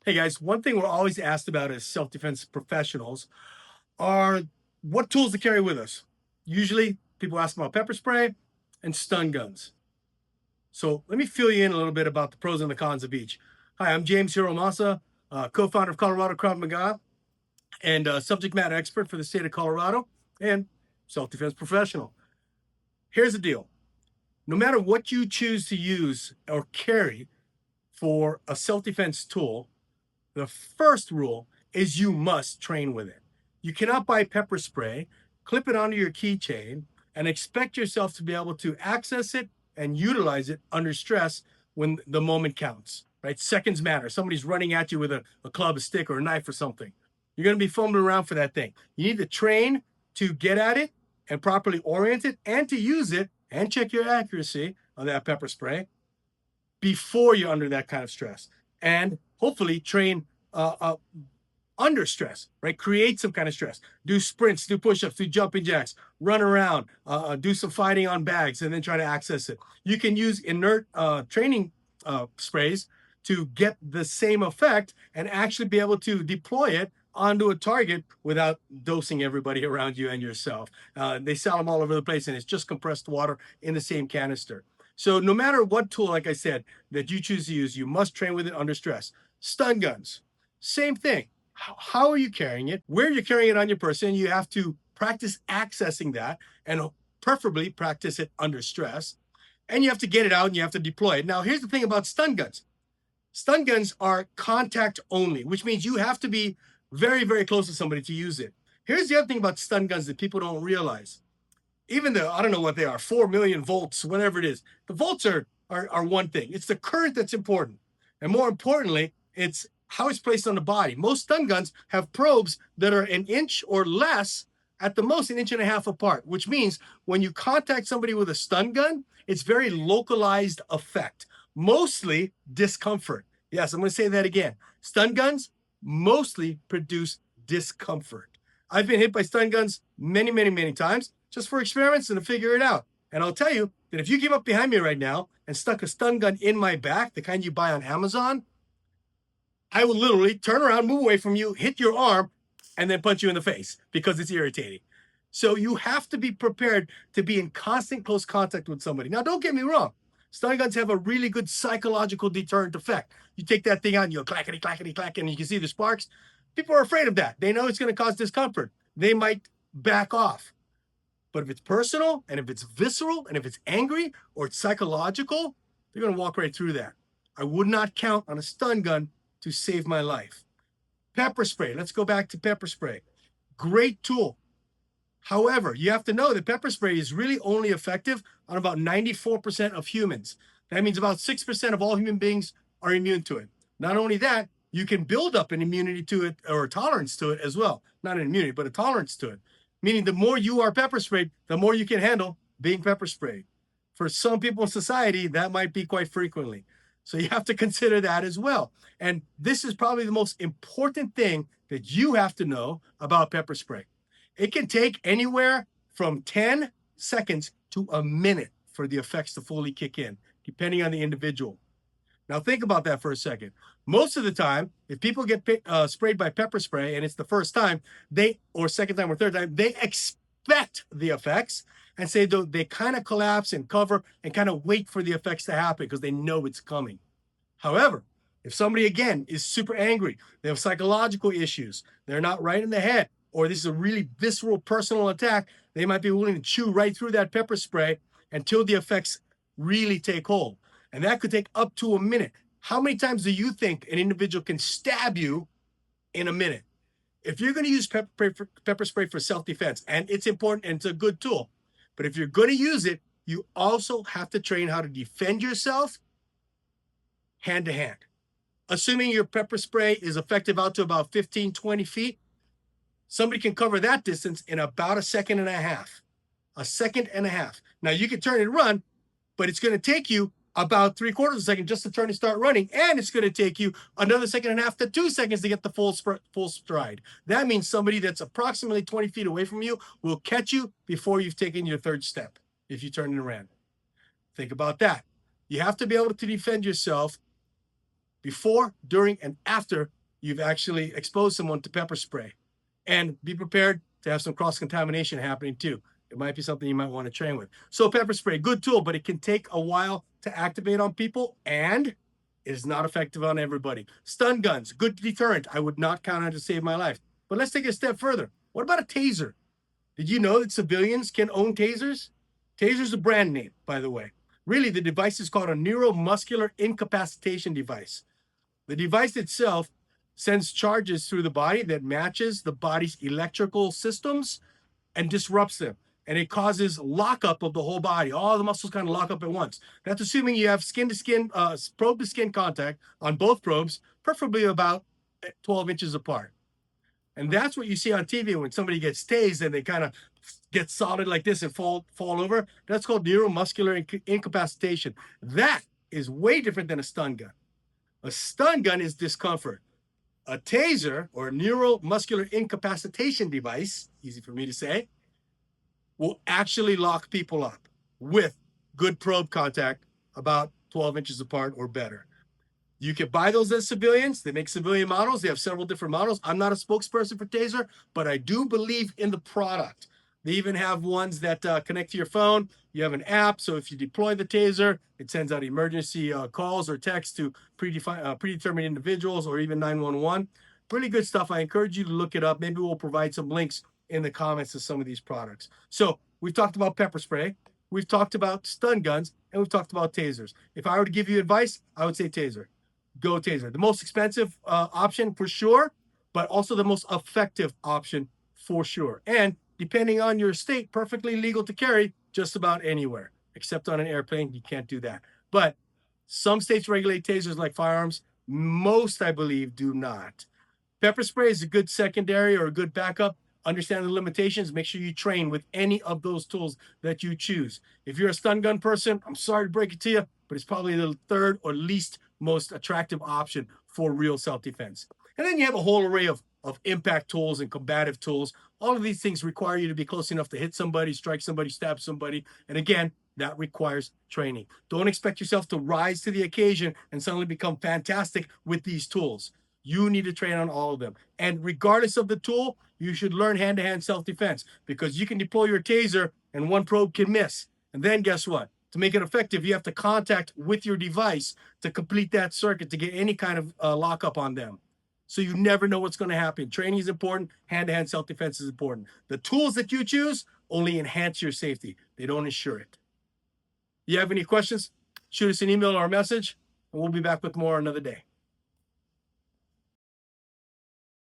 Hey guys, one thing we're always asked about as self-defense professionals are what tools to carry with us. Usually people ask about pepper spray and stun guns. So let me fill you in a little bit about the pros and the cons of each. Hi, I'm James Hiromasa, co-founder of Colorado Krav Maga and subject matter expert for the state of Colorado and self-defense professional. Here's the deal. No matter what you choose to use or carry for a self-defense tool, the first rule is you must train with it. You cannot buy pepper spray, clip it onto your keychain, and expect yourself to be able to access it and utilize it under stress when the moment counts, right? Seconds matter. Somebody's running at you with a club, a stick, or a knife or something. You're going to be fumbling around for that thing. You need to train to get at it and properly orient it and to use it and check your accuracy on that pepper spray before you're under that kind of stress. And hopefully train under stress, right? Create some kind of stress. Do sprints, do push-ups, do jumping jacks, run around, do some fighting on bags, and then try to access it. You can use inert training sprays to get the same effect and actually be able to deploy it onto a target without dosing everybody around you and yourself. They sell them all over the place, and it's just compressed water in the same canister. So no matter what tool, like I said, that you choose to use, you must train with it under stress. Stun guns, same thing. How are you carrying it? Where you're carrying it on your person, you have to practice accessing that and preferably practice it under stress. And you have to get it out and you have to deploy it. Now, here's the thing about stun guns. Stun guns are contact only, which means you have to be very, very close to somebody to use it. Here's the other thing about stun guns that people don't realize. Even though I don't know what they are, 4 million volts, whatever it is, the volts are one thing. It's the current that's important. And more importantly, it's how it's placed on the body. Most stun guns have probes that are an inch or less, at the most an inch and a half apart, which means when you contact somebody with a stun gun, it's very localized effect, mostly discomfort. Yes, I'm going to say that again. Stun guns mostly produce discomfort. I've been hit by stun guns many, many, many times just for experiments and to figure it out. And I'll tell you that if you came up behind me right now and stuck a stun gun in my back, the kind you buy on Amazon, I will literally turn around, move away from you, hit your arm, and then punch you in the face because it's irritating. So you have to be prepared to be in constant close contact with somebody. Now, don't get me wrong. Stun guns have a really good psychological deterrent effect. You take that thing out and you'll clackety, clackety, clack, and you can see the sparks. People are afraid of that. They know it's going to cause discomfort. They might back off. But if it's personal and if it's visceral and if it's angry or it's psychological, they're going to walk right through that. I would not count on a stun gun to save my life. Pepper spray. Let's go back to pepper spray. Great tool. However, you have to know that pepper spray is really only effective on about 94% of humans. That means about 6% of all human beings are immune to it. Not only that, you can build up an immunity to it or a tolerance to it as well. Not an immunity, but a tolerance to it. Meaning the more you are pepper sprayed, the more you can handle being pepper sprayed. For some people in society, that might be quite frequently. So you have to consider that as well. And this is probably the most important thing that you have to know about pepper spray. It can take anywhere from 10 seconds to a minute for the effects to fully kick in, depending on the individual. Now think about that for a second. Most of the time, if people get sprayed by pepper spray and it's the first time, or second time or third time, they expect the effects and say they kind of collapse and cover and kind of wait for the effects to happen because they know it's coming. However, if somebody, again, is super angry, they have psychological issues, they're not right in the head, or this is a really visceral personal attack, they might be willing to chew right through that pepper spray until the effects really take hold. And that could take up to a minute. How many times do you think an individual can stab you in a minute? If you're going to use pepper spray for self-defense, and it's important and it's a good tool, but if you're going to use it, you also have to train how to defend yourself hand to hand. Assuming your pepper spray is effective out to about 15, 20 feet, somebody can cover that distance in about a second and a half. A second and a half. Now, you can turn and run, but it's going to take you about 3/4 of a second just to turn and start running. And it's going to take you another second and a half to 2 seconds to get the full stride. That means somebody that's approximately 20 feet away from you will catch you before you've taken your third step if you turn and ran. Think about that. You have to be able to defend yourself before, during, and after you've actually exposed someone to pepper spray. And be prepared to have some cross-contamination happening too. It might be something you might want to train with. So pepper spray, good tool, but it can take a while to activate on people, and it is not effective on everybody. Stun guns, good deterrent. I would not count on it to save my life. But let's take it a step further. What about a taser? Did you know that civilians can own tasers? Taser's a brand name, by the way. Really, the device is called a neuromuscular incapacitation device. The device itself sends charges through the body that matches the body's electrical systems and disrupts them. And it causes lockup of the whole body. All the muscles kind of lock up at once. That's assuming you have skin-to-skin, probe-to-skin contact on both probes, preferably about 12 inches apart. And that's what you see on TV when somebody gets tased and they kind of get solid like this and fall over. That's called neuromuscular incapacitation. That is way different than a stun gun. A stun gun is discomfort. A taser, or neuromuscular incapacitation device, easy for me to say, will actually lock people up with good probe contact about 12 inches apart or better. You can buy those as civilians. They make civilian models. They have several different models. I'm not a spokesperson for Taser, but I do believe in the product. They even have ones that connect to your phone. You have an app, so if you deploy the Taser, it sends out emergency calls or texts to predetermined individuals or even 911. Pretty good stuff. I encourage you to look it up. Maybe we'll provide some links in the comments to some of these products. So we've talked about pepper spray. We've talked about stun guns, and we've talked about tasers. If I were to give you advice, I would say Taser. Go Taser. The most expensive option for sure, but also the most effective option for sure. And depending on your state, perfectly legal to carry just about anywhere, except on an airplane. You can't do that. But some states regulate tasers like firearms. Most, I believe, do not. Pepper spray is a good secondary or a good backup. Understand the limitations. Make sure you train with any of those tools that you choose. If you're a stun gun person, I'm sorry to break it to you, but it's probably the third or least most attractive option for real self-defense. And then you have a whole array of impact tools and combative tools. All of these things require you to be close enough to hit somebody, strike somebody, stab somebody. And again, that requires training. Don't expect yourself to rise to the occasion and suddenly become fantastic with these tools. You need to train on all of them. And regardless of the tool, you should learn hand-to-hand self-defense, because you can deploy your taser and one probe can miss. And then guess what? To make it effective, you have to contact with your device to complete that circuit to get any kind of lockup on them. So you never know what's going to happen. Training is important. Hand-to-hand self-defense is important. The tools that you choose only enhance your safety. They don't ensure it. You have any questions? Shoot us an email or a message, and we'll be back with more another day.